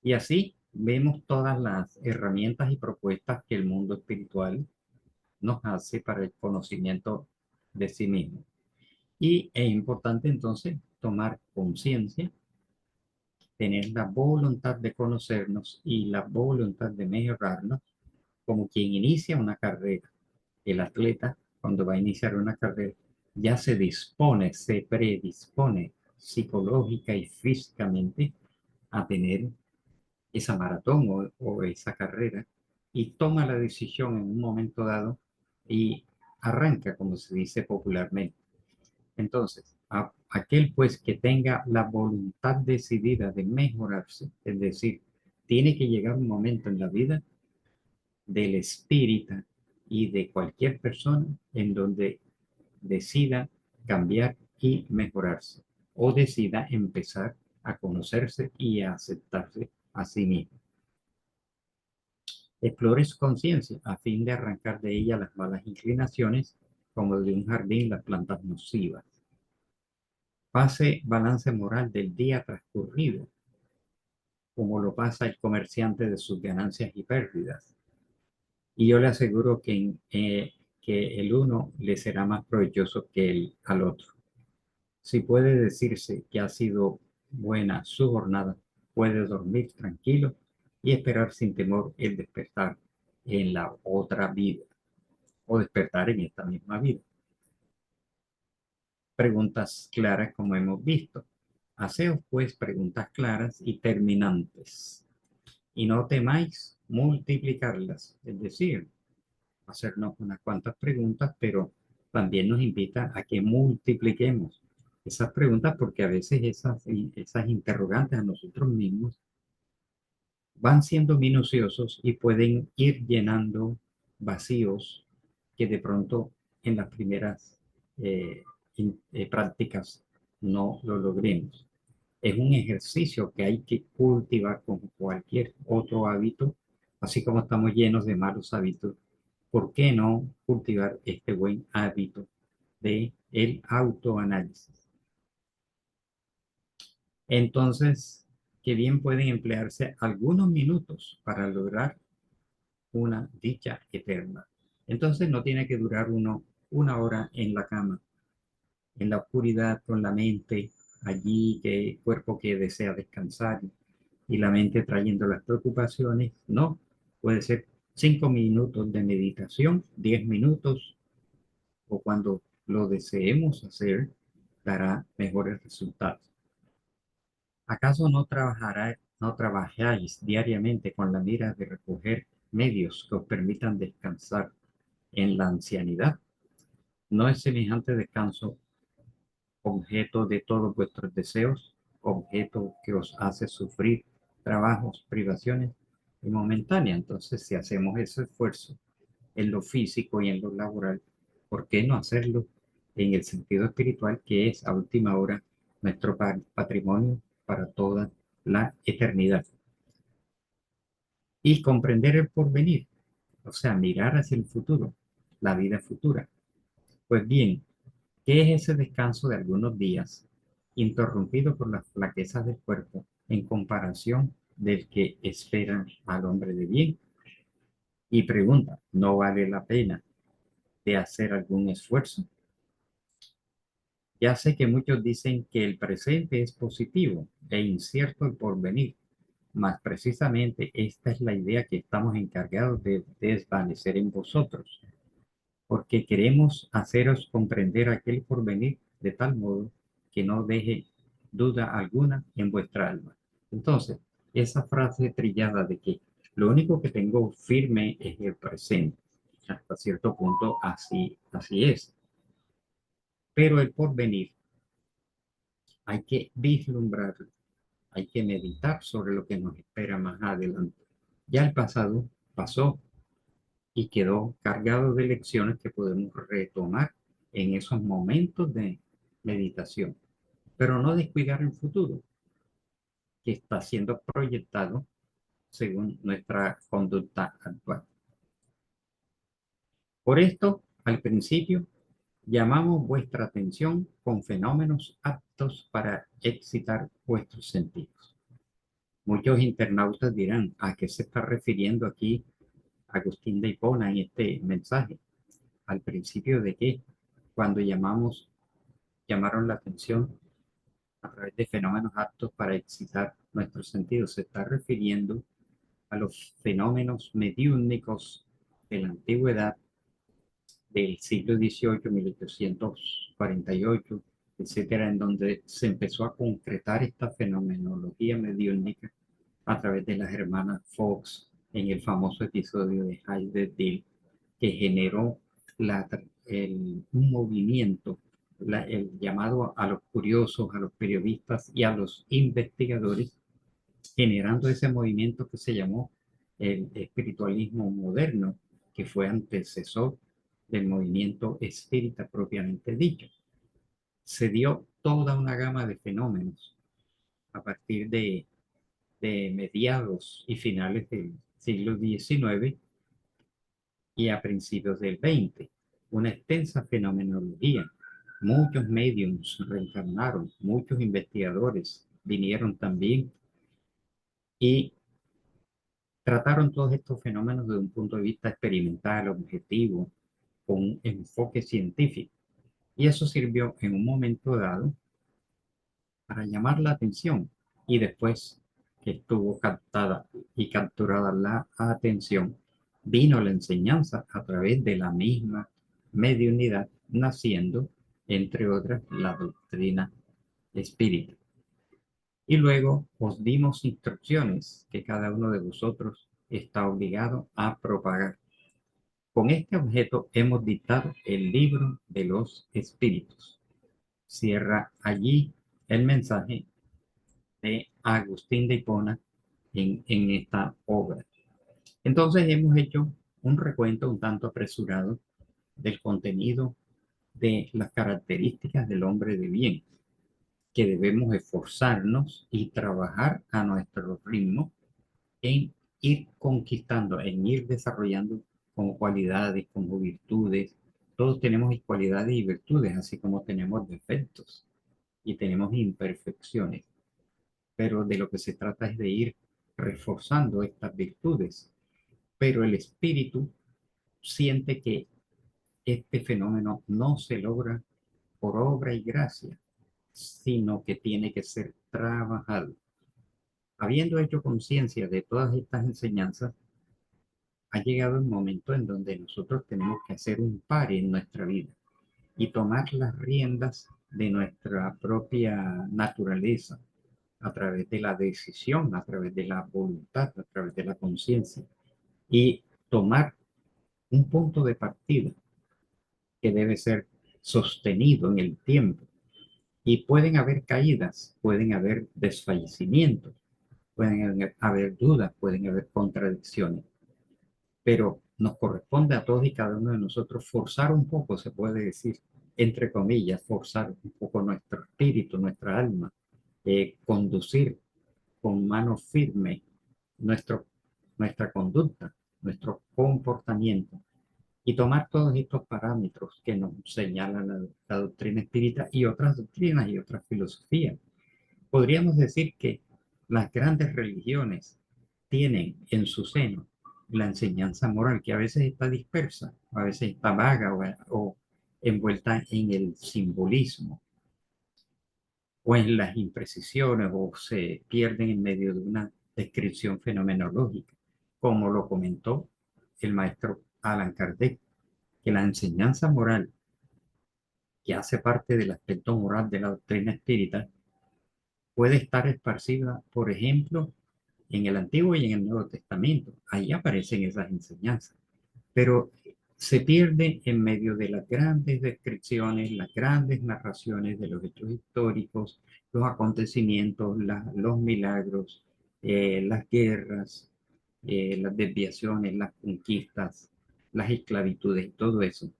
Y así vemos todas las herramientas y propuestas que el mundo espiritual nos hace para el conocimiento de sí mismo. Y es importante entonces tomar conciencia, tener la voluntad de conocernos y la voluntad de mejorarnos como quien inicia una carrera. El atleta, cuando va a iniciar una carrera, ya se dispone, se predispone psicológica y físicamente a tener esa maratón o esa carrera y toma la decisión en un momento dado y arranca, como se dice popularmente. Entonces, aquel pues que tenga la voluntad decidida de mejorarse, es decir, tiene que llegar un momento en la vida del espíritu y de cualquier persona en donde decida cambiar y mejorarse o decida empezar a conocerse y a aceptarse a sí mismo. Explore su conciencia a fin de arrancar de ella las malas inclinaciones, como de un jardín las plantas nocivas. Pase balance moral del día transcurrido, como lo pasa el comerciante de sus ganancias y pérdidas. Y yo le aseguro que el uno le será más provechoso que el al otro. Si puede decirse que ha sido buena su jornada, puede dormir tranquilo y esperar sin temor el despertar en la otra vida o despertar en esta misma vida. Preguntas claras como hemos visto. Haceos pues preguntas claras y terminantes y no temáis multiplicarlas, es decir, hacernos unas cuantas preguntas, pero también nos invita a que multipliquemos esas preguntas porque a veces esas interrogantes a nosotros mismos van siendo minuciosos y pueden ir llenando vacíos que de pronto en las primeras eh, prácticas no lo logremos. Es un ejercicio que hay que cultivar como cualquier otro hábito, así como estamos llenos de malos hábitos. ¿Por qué no cultivar este buen hábito de el autoanálisis? Entonces, que bien pueden emplearse algunos minutos para lograr una dicha eterna. Entonces no tiene que durar uno una hora en la cama, en la oscuridad, con la mente allí, que el cuerpo que desea descansar y la mente trayendo las preocupaciones. No, puede ser 5 minutos de meditación, 10 minutos, o cuando lo deseemos hacer, dará mejores resultados. ¿Acaso no trabajáis diariamente con la mira de recoger medios que os permitan descansar en la ancianidad? ¿No es semejante descanso objeto de todos vuestros deseos, objeto que os hace sufrir trabajos, privaciones y momentáneas? Entonces, si hacemos ese esfuerzo en lo físico y en lo laboral, ¿por qué no hacerlo en el sentido espiritual, que es a última hora nuestro patrimonio para toda la eternidad? Y comprender el porvenir, o sea, mirar hacia el futuro, la vida futura. Pues bien, ¿qué es ese descanso de algunos días, interrumpido por las flaquezas del cuerpo, en comparación del que esperan al hombre de bien? Y pregunta, ¿no vale la pena de hacer algún esfuerzo? Ya sé que muchos dicen que el presente es positivo e incierto el porvenir, mas precisamente esta es la idea que estamos encargados de desvanecer en vosotros, porque queremos haceros comprender aquel porvenir de tal modo que no deje duda alguna en vuestra alma. Entonces, esa frase trillada de que lo único que tengo firme es el presente, hasta cierto punto así es, pero el porvenir hay que vislumbrar, hay que meditar sobre lo que nos espera más adelante. Ya el pasado pasó y quedó cargado de lecciones que podemos retomar en esos momentos de meditación, pero no descuidar el futuro que está siendo proyectado según nuestra conducta actual. Por esto, al principio, llamamos vuestra atención con fenómenos aptos para excitar vuestros sentidos. Muchos internautas dirán, ¿a qué se está refiriendo aquí Agustín de Hipona en este mensaje? Al principio de que cuando llamaron la atención a través de fenómenos aptos para excitar nuestros sentidos, se está refiriendo a los fenómenos mediúnicos de la antigüedad del siglo XVIII, 1848, etcétera, en donde se empezó a concretar esta fenomenología mediúnica a través de las hermanas Fox en el famoso episodio de Hyde, que generó un movimiento, el llamado a los curiosos, a los periodistas y a los investigadores, generando ese movimiento que se llamó el espiritualismo moderno, que fue antecesor del movimiento espírita propiamente dicho. Se dio toda una gama de fenómenos a partir de mediados y finales del siglo XIX y a principios del XX. Una extensa fenomenología. Muchos mediums reencarnaron, muchos investigadores vinieron también y trataron todos estos fenómenos desde un punto de vista experimental, objetivo, con un enfoque científico. Y eso sirvió en un momento dado para llamar la atención. Y después que estuvo captada y capturada la atención, vino la enseñanza a través de la misma mediunidad, naciendo, entre otras, la doctrina espírita. Y luego os dimos instrucciones que cada uno de vosotros está obligado a propagar. Con este objeto hemos dictado el libro de los espíritus. Cierra allí el mensaje de Agustín de Hipona en esta obra. Entonces hemos hecho un recuento un tanto apresurado del contenido de las características del hombre de bien, que debemos esforzarnos y trabajar a nuestro ritmo en ir conquistando, en ir desarrollando como cualidades, como virtudes. Todos tenemos cualidades y virtudes, así como tenemos defectos y tenemos imperfecciones, pero de lo que se trata es de ir reforzando estas virtudes. Pero el espíritu siente que este fenómeno no se logra por obra y gracia, sino que tiene que ser trabajado. Habiendo hecho conciencia de todas estas enseñanzas, ha llegado el momento en donde nosotros tenemos que hacer un par en nuestra vida y tomar las riendas de nuestra propia naturaleza a través de la decisión, a través de la voluntad, a través de la conciencia y tomar un punto de partida que debe ser sostenido en el tiempo. Y pueden haber caídas, pueden haber desfallecimientos, pueden haber dudas, pueden haber contradicciones, pero nos corresponde a todos y cada uno de nosotros forzar un poco, se puede decir, entre comillas, forzar un poco nuestro espíritu, nuestra alma, conducir con mano firme nuestro, nuestra conducta, nuestro comportamiento y tomar todos estos parámetros que nos señala la doctrina espírita y otras doctrinas y otras filosofías. Podríamos decir que las grandes religiones tienen en su seno la enseñanza moral, que a veces está dispersa, a veces está vaga o envuelta en el simbolismo o en las imprecisiones o se pierden en medio de una descripción fenomenológica, como lo comentó el maestro Allan Kardec, que la enseñanza moral, que hace parte del aspecto moral de la doctrina espírita, puede estar esparcida, por ejemplo, en el Antiguo y en el Nuevo Testamento. Ahí aparecen esas enseñanzas, pero se pierde en medio de las grandes descripciones, las grandes narraciones de los hechos históricos, los acontecimientos, los milagros, las guerras, las desviaciones, las conquistas, las esclavitudes y todo eso.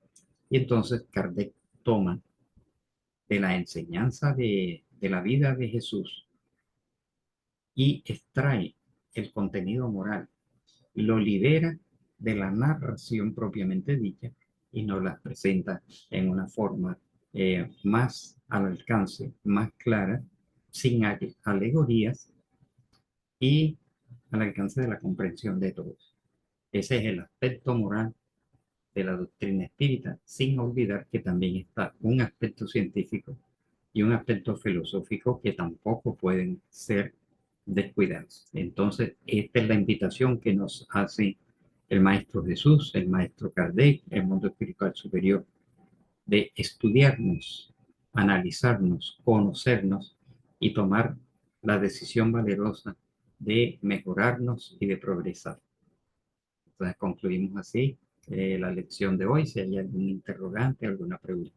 Y entonces Kardec toma de la enseñanza de la vida de Jesús y extrae el contenido moral, lo libera de la narración propiamente dicha y nos las presenta en una forma más al alcance, más clara, sin alegorías y al alcance de la comprensión de todos. Ese es el aspecto moral de la doctrina espírita, sin olvidar que también está un aspecto científico y un aspecto filosófico que tampoco pueden ser descuidados. Entonces, esta es la invitación que nos hace el Maestro Jesús, el Maestro Kardec, el mundo espiritual superior, de estudiarnos, analizarnos, conocernos y tomar la decisión valerosa de mejorarnos y de progresar. Entonces, concluimos así la lección de hoy. Si hay algún interrogante, alguna pregunta.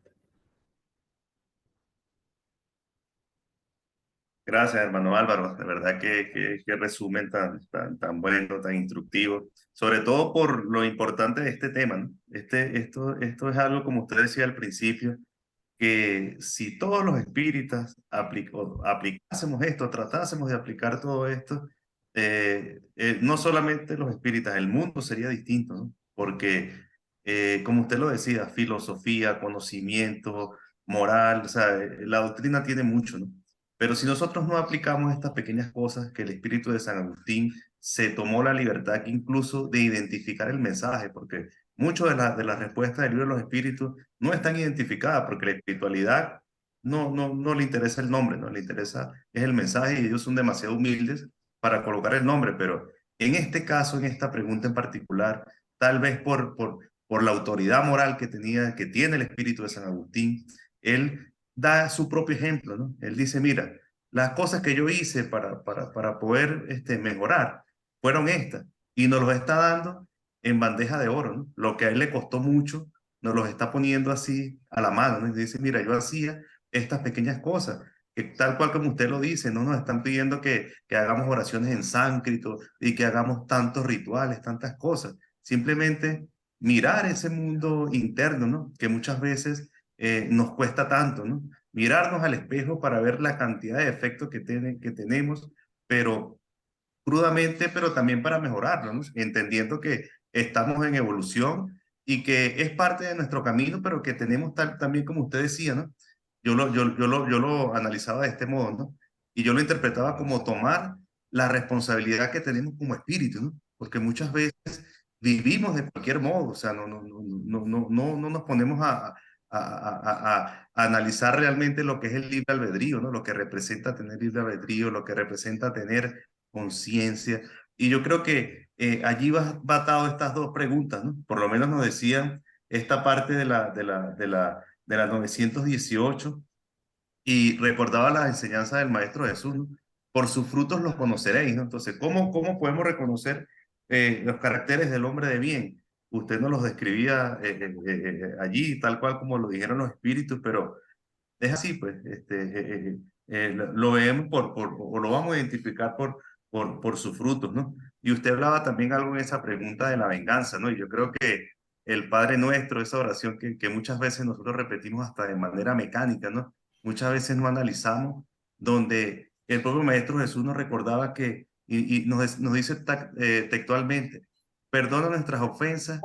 Gracias, hermano Álvaro. De verdad que resumen tan bueno, tan instructivo. Sobre todo por lo importante de este tema, ¿no? Esto es algo, como usted decía al principio, que si todos los espíritas aplicásemos esto, tratásemos de aplicar todo esto, no solamente los espíritas, el mundo sería distinto, ¿no? Porque, como usted lo decía, filosofía, conocimiento, moral, o sea, la doctrina tiene mucho, ¿no? Pero si nosotros no aplicamos estas pequeñas cosas que el espíritu de San Agustín se tomó la libertad incluso de identificar el mensaje, porque muchas de las respuestas del libro de los espíritus no están identificadas, porque la espiritualidad no le interesa el nombre, no le interesa, es el mensaje y ellos son demasiado humildes para colocar el nombre, pero en este caso, en esta pregunta en particular, tal vez por la autoridad moral que tenía, que tiene el espíritu de San Agustín, él da su propio ejemplo, ¿no? Él dice, mira, las cosas que yo hice para poder mejorar fueron estas, y nos los está dando en bandeja de oro, ¿no? Lo que a él le costó mucho, nos los está poniendo así a la mano, ¿no? Y dice, mira, yo hacía estas pequeñas cosas, que tal cual como usted lo dice, no nos están pidiendo que hagamos oraciones en sánscrito y que hagamos tantos rituales, tantas cosas. Simplemente mirar ese mundo interno, ¿no? Que muchas veces nos cuesta tanto, ¿no? Mirarnos al espejo para ver la cantidad de efectos que tenemos, pero crudamente, pero también para mejorarlo, ¿no? Entendiendo que estamos en evolución y que es parte de nuestro camino, pero que tenemos también, como usted decía, ¿no? Yo lo analizaba de este modo, ¿no? Y yo lo interpretaba como tomar la responsabilidad que tenemos como espíritu, ¿no? Porque muchas veces vivimos de cualquier modo, o sea, no nos ponemos a analizar realmente lo que es el libre albedrío, ¿no? Lo que representa tener libre albedrío, lo que representa tener conciencia. Y yo creo que allí va atado estas dos preguntas, ¿no? Por lo menos nos decían esta parte de la 918 y recordaba las enseñanzas del Maestro Jesús, ¿no? Por sus frutos los conoceréis, ¿no? Entonces, ¿cómo podemos reconocer los caracteres del hombre de bien? Usted nos los describía allí, tal cual como lo dijeron los espíritus, pero es así, pues, lo vemos o lo vamos a identificar por sus frutos, ¿no? Y usted hablaba también algo en esa pregunta de la venganza, ¿no? Y yo creo que el Padre Nuestro, esa oración que muchas veces nosotros repetimos hasta de manera mecánica, ¿no? Muchas veces no analizamos, donde el propio Maestro Jesús nos recordaba que, y nos dice textualmente, perdona nuestras ofensas,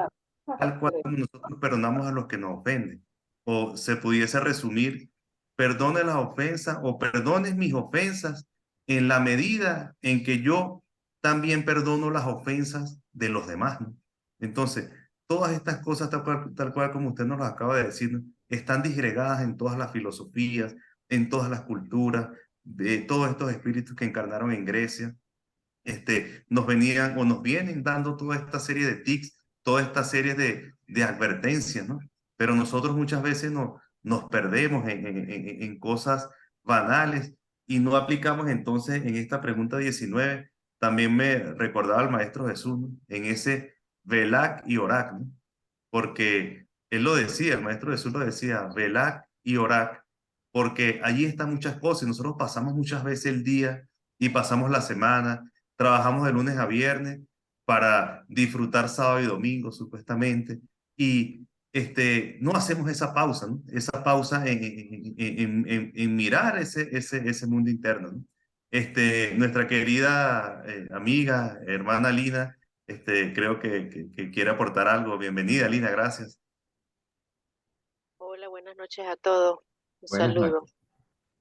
tal cual como nosotros perdonamos a los que nos ofenden. O se pudiese resumir, perdone las ofensas o perdones mis ofensas en la medida en que yo también perdono las ofensas de los demás, ¿no? Entonces, todas estas cosas, tal cual como usted nos lo acaba de decir, ¿no? Están disgregadas en todas las filosofías, en todas las culturas, de todos estos espíritus que encarnaron en Grecia nos venían o nos vienen dando toda esta serie de tics, toda esta serie de advertencias, ¿no? Pero nosotros muchas veces nos perdemos en cosas banales y no aplicamos entonces en esta pregunta 19. También me recordaba el Maestro Jesús, ¿no? En ese velac y orac, ¿no? Porque él lo decía, el Maestro Jesús lo decía, velac y orac, porque allí están muchas cosas y nosotros pasamos muchas veces el día y pasamos la semana, trabajamos de lunes a viernes para disfrutar sábado y domingo, supuestamente, y no hacemos esa pausa, ¿no? Esa pausa en mirar ese mundo interno, ¿no? Nuestra querida amiga, hermana Lina, creo que quiere aportar algo. Bienvenida, Lina, gracias. Hola, buenas noches a todos. Un Buenas saludo. noches.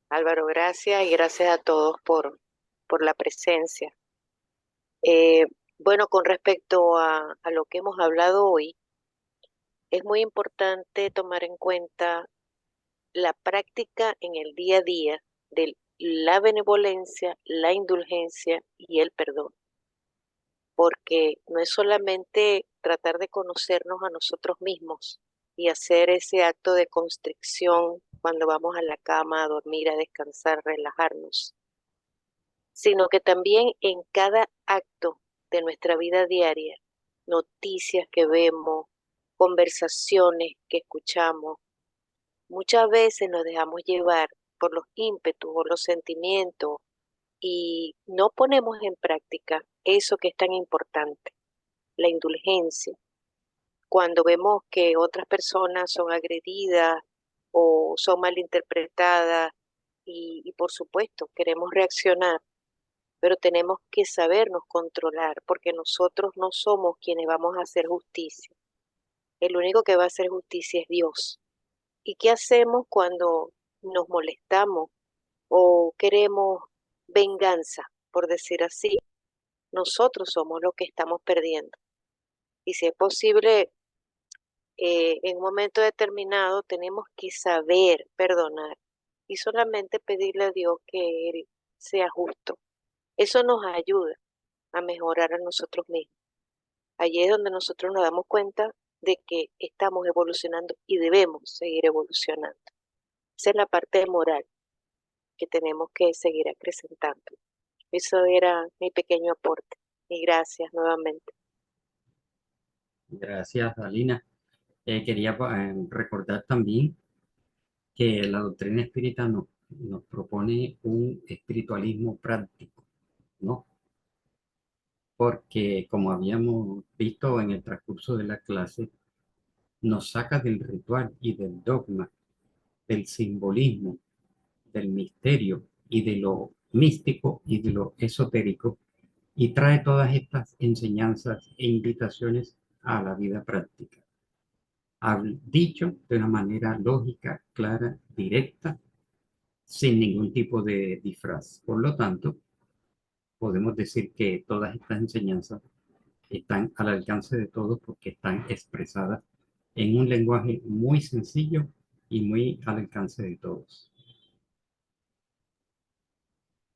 Álvaro, gracias y gracias a todos por la presencia. Eh, bueno, con respecto a lo que hemos hablado hoy, es muy importante tomar en cuenta la práctica en el día a día de la benevolencia, la indulgencia y el perdón, porque no es solamente tratar de conocernos a nosotros mismos y hacer ese acto de constricción cuando vamos a la cama a dormir, a descansar, relajarnos, sino que también en cada acto de nuestra vida diaria, noticias que vemos, conversaciones que escuchamos, muchas veces nos dejamos llevar por los ímpetus o los sentimientos y no ponemos en práctica eso que es tan importante, la indulgencia. Cuando vemos que otras personas son agredidas o son malinterpretadas y por supuesto queremos reaccionar, pero tenemos que sabernos controlar porque nosotros no somos quienes vamos a hacer justicia. El único que va a hacer justicia es Dios. ¿Y qué hacemos cuando nos molestamos o queremos venganza, por decir así? Nosotros somos los que estamos perdiendo. Y si es posible, en un momento determinado tenemos que saber perdonar y solamente pedirle a Dios que Él sea justo. Eso nos ayuda a mejorar a nosotros mismos. Allí es donde nosotros nos damos cuenta de que estamos evolucionando y debemos seguir evolucionando. Esa es la parte moral que tenemos que seguir acrecentando. Eso era mi pequeño aporte. Y gracias nuevamente. Gracias, Alina. Quería recordar también que la doctrina espírita nos propone un espiritualismo práctico, ¿no? Porque como habíamos visto en el transcurso de la clase, nos saca del ritual y del dogma, del simbolismo, del misterio y de lo místico y de lo esotérico y trae todas estas enseñanzas e invitaciones a la vida práctica. Dicho de una manera lógica, clara, directa, sin ningún tipo de disfraz. Por lo tanto, podemos decir que todas estas enseñanzas están al alcance de todos porque están expresadas en un lenguaje muy sencillo y muy al alcance de todos.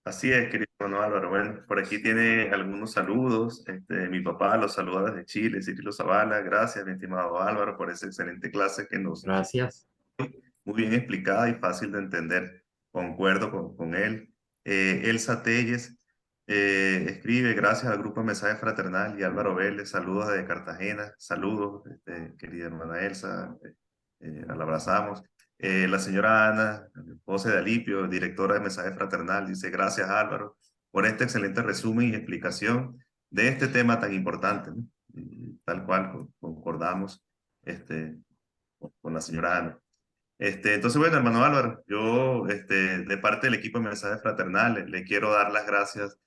Así es, querido hermano Álvaro. Bueno, por aquí tiene algunos saludos. Mi papá los saluda desde Chile, Cirilo Zavala. Gracias, mi estimado Álvaro, por esa excelente clase que nos Gracias. muy bien explicada y fácil de entender. Concuerdo con él. Elsa Telles escribe, gracias al grupo Mensaje Fraternal y Álvaro Vélez, saludos desde Cartagena. Saludos, querida hermana Elsa, la abrazamos. La señora Ana José de Alipio, directora de Mensaje Fraternal, dice, gracias Álvaro por este excelente resumen y explicación de este tema tan importante, ¿no? Y tal cual concordamos con la señora Ana. Entonces, bueno, hermano Álvaro, yo, de parte del equipo de Mensajes Fraternal, le quiero dar las gracias,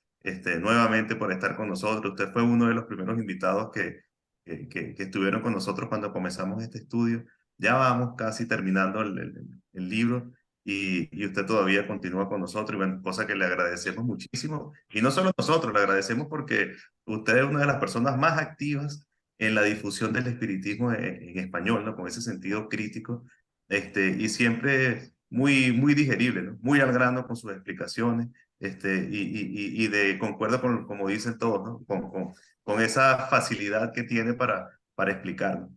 nuevamente por estar con nosotros. Usted fue uno de los primeros invitados que estuvieron con nosotros cuando comenzamos este estudio. Ya vamos casi terminando el libro y usted todavía continúa con nosotros, y bueno, cosa que le agradecemos muchísimo. Y no solo nosotros, le agradecemos porque usted es una de las personas más activas en la difusión del espiritismo en español, ¿no? Con ese sentido crítico, y siempre muy digerible, ¿no? Muy al grano con sus explicaciones, y de concuerdo con, como dicen todos, ¿no? Con esa facilidad que tiene para explicarlo.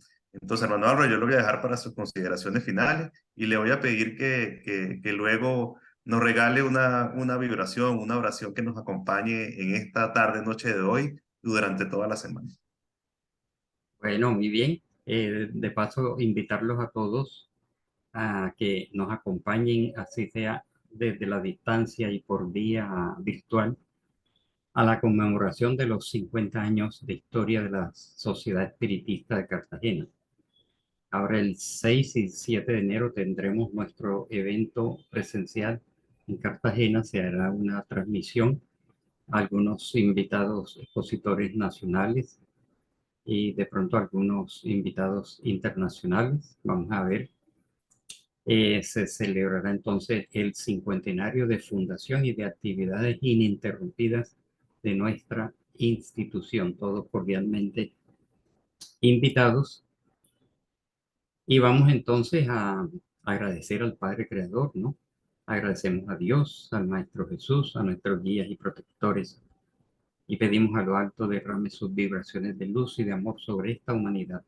Entonces, hermano Álvaro, yo lo voy a dejar para sus consideraciones finales y le voy a pedir que luego nos regale una vibración, una oración que nos acompañe en esta tarde, noche de hoy y durante toda la semana. Bueno, muy bien. De paso, invitarlos a todos a que nos acompañen, así sea desde la distancia y por vía virtual, a la conmemoración de los 50 años de historia de la Sociedad Espiritista de Cartagena. Ahora el 6 y 7 de enero tendremos nuestro evento presencial en Cartagena. Se hará una transmisión, algunos invitados expositores nacionales y de pronto algunos invitados internacionales. Vamos a ver. Se celebrará entonces el cincuentenario de fundación y de actividades ininterrumpidas de nuestra institución, todos cordialmente invitados. Y vamos entonces a agradecer al Padre Creador, ¿no? Agradecemos a Dios, al Maestro Jesús, a nuestros guías y protectores, y pedimos a lo alto derrame sus vibraciones de luz y de amor sobre esta humanidad,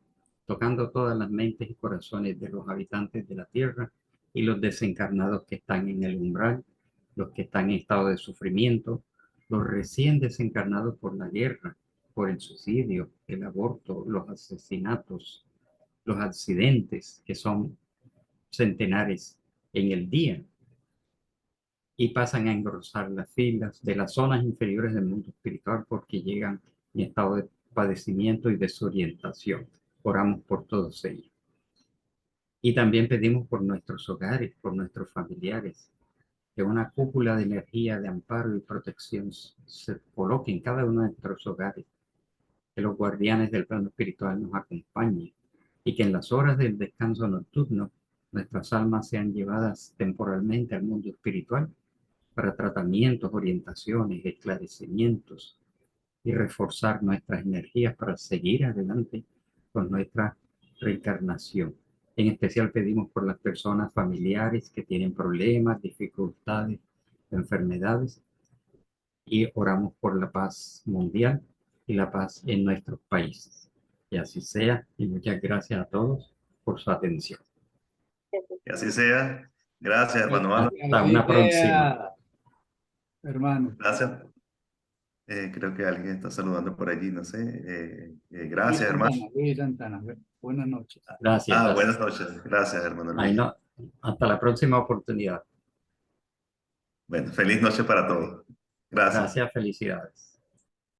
tocando todas las mentes y corazones de los habitantes de la tierra y los desencarnados que están en el umbral, los que están en estado de sufrimiento, los recién desencarnados por la guerra, por el suicidio, el aborto, los asesinatos, los accidentes, que son centenares en el día, y pasan a engrosar las filas de las zonas inferiores del mundo espiritual porque llegan en estado de padecimiento y desorientación. Oramos por todos ellos. Y también pedimos por nuestros hogares, por nuestros familiares, que una cúpula de energía, de amparo y protección se coloque en cada uno de nuestros hogares, que los guardianes del plano espiritual nos acompañen y que en las horas del descanso nocturno nuestras almas sean llevadas temporalmente al mundo espiritual para tratamientos, orientaciones, esclarecimientos y reforzar nuestras energías para seguir adelante con nuestra reencarnación. En especial pedimos por las personas familiares que tienen problemas, dificultades, enfermedades, y oramos por la paz mundial y la paz en nuestros países. Y así sea, y muchas gracias a todos por su atención. Que así sea. Gracias, hermano Manuel. Hasta Así una próxima. sea, hermano. Gracias. Creo que alguien está saludando por allí, no sé. Luis Gracias, hermano. Santana, Luis Santana. Buenas noches. Gracias. Ah, Gracias. buenas noches. Gracias, hermano Ay, Luis. no, hasta la próxima oportunidad. Bueno, feliz noche para todos. Gracias. Gracias, felicidades.